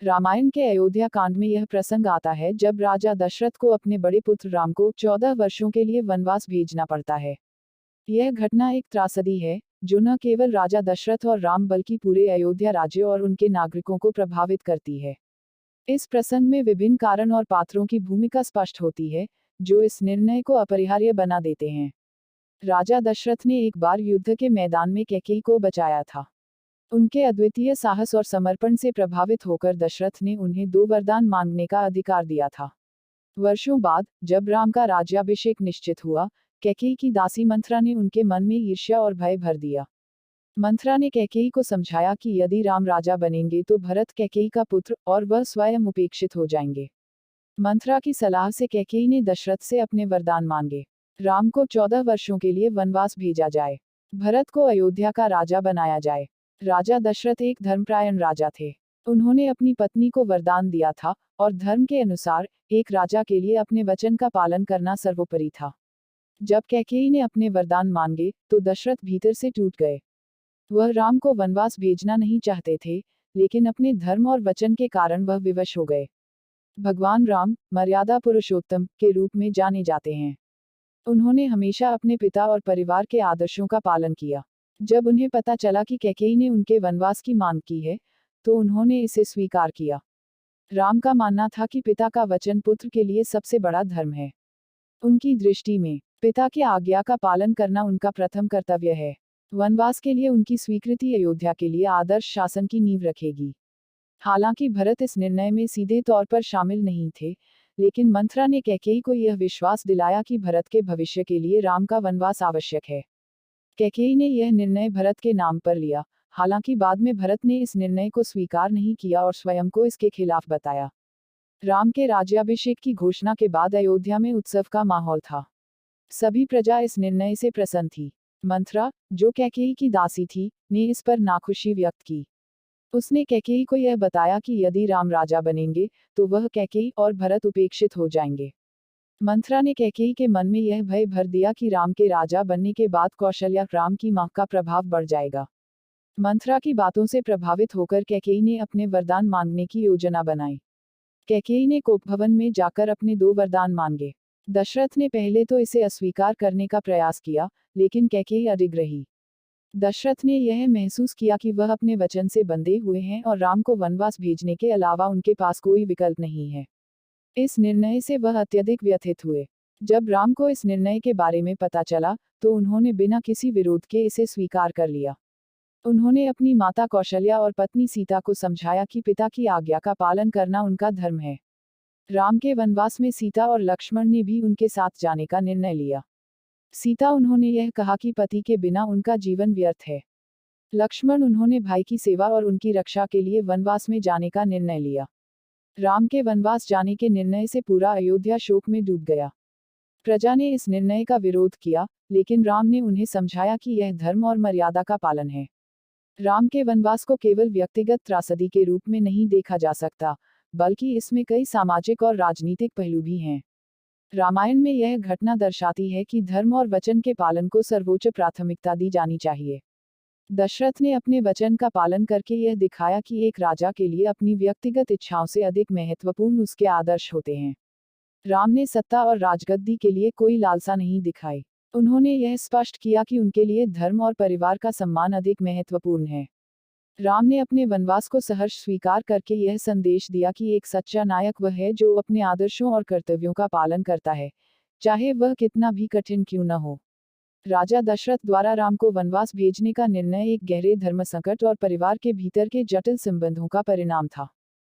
रामायण के अयोध्या कांड में यह प्रसंग आता है जब राजा दशरथ को अपने बड़े पुत्र राम को 14 वर्षों के लिए वनवास भेजना पड़ता है। यह घटना एक त्रासदी है जो न केवल राजा दशरथ और राम बल्कि पूरे अयोध्या राज्य और उनके नागरिकों को प्रभावित करती है। इस प्रसंग में विभिन्न कारण और पात्रों की भूमिका स्पष्ट होती है जो इस निर्णय को अपरिहार्य बना देते हैं। राजा दशरथ ने एक बार युद्ध के मैदान में कैकेयी को बचाया था। उनके अद्वितीय साहस और समर्पण से प्रभावित होकर दशरथ ने उन्हें 2 वरदान मांगने का अधिकार दिया था। वर्षों बाद जब राम का राज्याभिषेक निश्चित हुआ, कैकेयी की दासी मंथरा ने उनके मन में ईर्ष्या और भय भर दिया। मंथरा ने कैकेयी को समझाया कि यदि राम राजा बनेंगे तो भरत कैकेयी का पुत्र और वह स्वयं उपेक्षित हो जाएंगे। मंथरा की सलाह से कैकेयी ने दशरथ से अपने वरदान मांगे। राम को 14 वर्षों के लिए वनवास भेजा जाए, भरत को अयोध्या का राजा बनाया जाए। राजा दशरथ एक धर्मपरायण राजा थे। उन्होंने अपनी पत्नी को वरदान दिया था और धर्म के अनुसार एक राजा के लिए अपने वचन का पालन करना सर्वोपरि था। जब कैकेयी ने अपने वरदान मांगे तो दशरथ भीतर से टूट गए। वह राम को वनवास भेजना नहीं चाहते थे, लेकिन अपने धर्म और वचन के कारण वह विवश हो गए। भगवान राम मर्यादा पुरुषोत्तम के रूप में जाने जाते हैं। उन्होंने हमेशा अपने पिता और परिवार के आदर्शों का पालन किया। जब उन्हें पता चला कि कैकेयी ने उनके वनवास की मांग की है, तो उन्होंने इसे स्वीकार किया। राम का मानना था कि पिता का वचन पुत्र के लिए सबसे बड़ा धर्म है। उनकी दृष्टि में पिता की आज्ञा का पालन करना उनका प्रथम कर्तव्य है। वनवास के लिए उनकी स्वीकृति अयोध्या के लिए आदर्श शासन की नींव रखेगी। हालांकि भरत इस निर्णय में सीधे तौर पर शामिल नहीं थे, लेकिन मंथरा ने कैकेयी को यह विश्वास दिलाया कि भरत के भविष्य के लिए राम का वनवास आवश्यक है। कैकेयी ने यह निर्णय भरत के नाम पर लिया। हालांकि बाद में भरत ने इस निर्णय को स्वीकार नहीं किया और स्वयं को इसके खिलाफ बताया। राम के राज्याभिषेक की घोषणा के बाद अयोध्या में उत्सव का माहौल था। सभी प्रजा इस निर्णय से प्रसन्न थी। मंथरा, जो कैकेयी की दासी थी, ने इस पर नाखुशी व्यक्त की। उसने कैकेयी को यह बताया कि यदि राम राजा बनेंगे तो वह कैकेयी और भरत उपेक्षित हो जाएंगे। मंथरा ने कैकेयी के मन में यह भय भर दिया कि राम के राजा बनने के बाद कौशल्या राम की मां का प्रभाव बढ़ जाएगा। मंथरा की बातों से प्रभावित होकर कैकेयी ने अपने वरदान मांगने की योजना बनाई। कैकेयी ने कोप भवन में जाकर अपने 2 वरदान मांगे। दशरथ ने पहले तो इसे अस्वीकार करने का प्रयास किया, लेकिन कैकेयी अडिग रही। दशरथ ने यह महसूस किया कि वह अपने वचन से बंधे हुए हैं और राम को वनवास भेजने के अलावा उनके पास कोई विकल्प नहीं है। इस निर्णय से वह अत्यधिक व्यथित हुए। जब राम को इस निर्णय के बारे में पता चला तो उन्होंने बिना किसी विरोध के इसे स्वीकार कर लिया। उन्होंने अपनी माता कौशल्या और पत्नी सीता को समझाया कि पिता की आज्ञा का पालन करना उनका धर्म है। राम के वनवास में सीता और लक्ष्मण ने भी उनके साथ जाने का निर्णय लिया। सीता, उन्होंने यह कहा कि पति के बिना उनका जीवन व्यर्थ है। लक्ष्मण, उन्होंने भाई की सेवा और उनकी रक्षा के लिए वनवास में जाने का निर्णय लिया। राम के वनवास जाने के निर्णय से पूरा अयोध्या शोक में डूब गया। प्रजा ने इस निर्णय का विरोध किया, लेकिन राम ने उन्हें समझाया कि यह धर्म और मर्यादा का पालन है। राम के वनवास को केवल व्यक्तिगत त्रासदी के रूप में नहीं देखा जा सकता, बल्कि इसमें कई सामाजिक और राजनीतिक पहलू भी हैं। रामायण में यह घटना दर्शाती है कि धर्म और वचन के पालन को सर्वोच्च प्राथमिकता दी जानी चाहिए। दशरथ ने अपने वचन का पालन करके यह दिखाया कि एक राजा के लिए अपनी व्यक्तिगत इच्छाओं से अधिक महत्वपूर्ण उसके आदर्श होते हैं। राम ने सत्ता और राजगद्दी के लिए कोई लालसा नहीं दिखाई। उन्होंने यह स्पष्ट किया कि उनके लिए धर्म और परिवार का सम्मान अधिक महत्वपूर्ण है। राम ने अपने वनवास को सहर्ष स्वीकार करके यह संदेश दिया कि एक सच्चा नायक वह है जो अपने आदर्शों और कर्तव्यों का पालन करता है, चाहे वह कितना भी कठिन क्यों न हो। राजा दशरथ द्वारा राम को वनवास भेजने का निर्णय एक गहरे धर्म संकट और परिवार के भीतर के जटिल संबंधों का परिणाम था।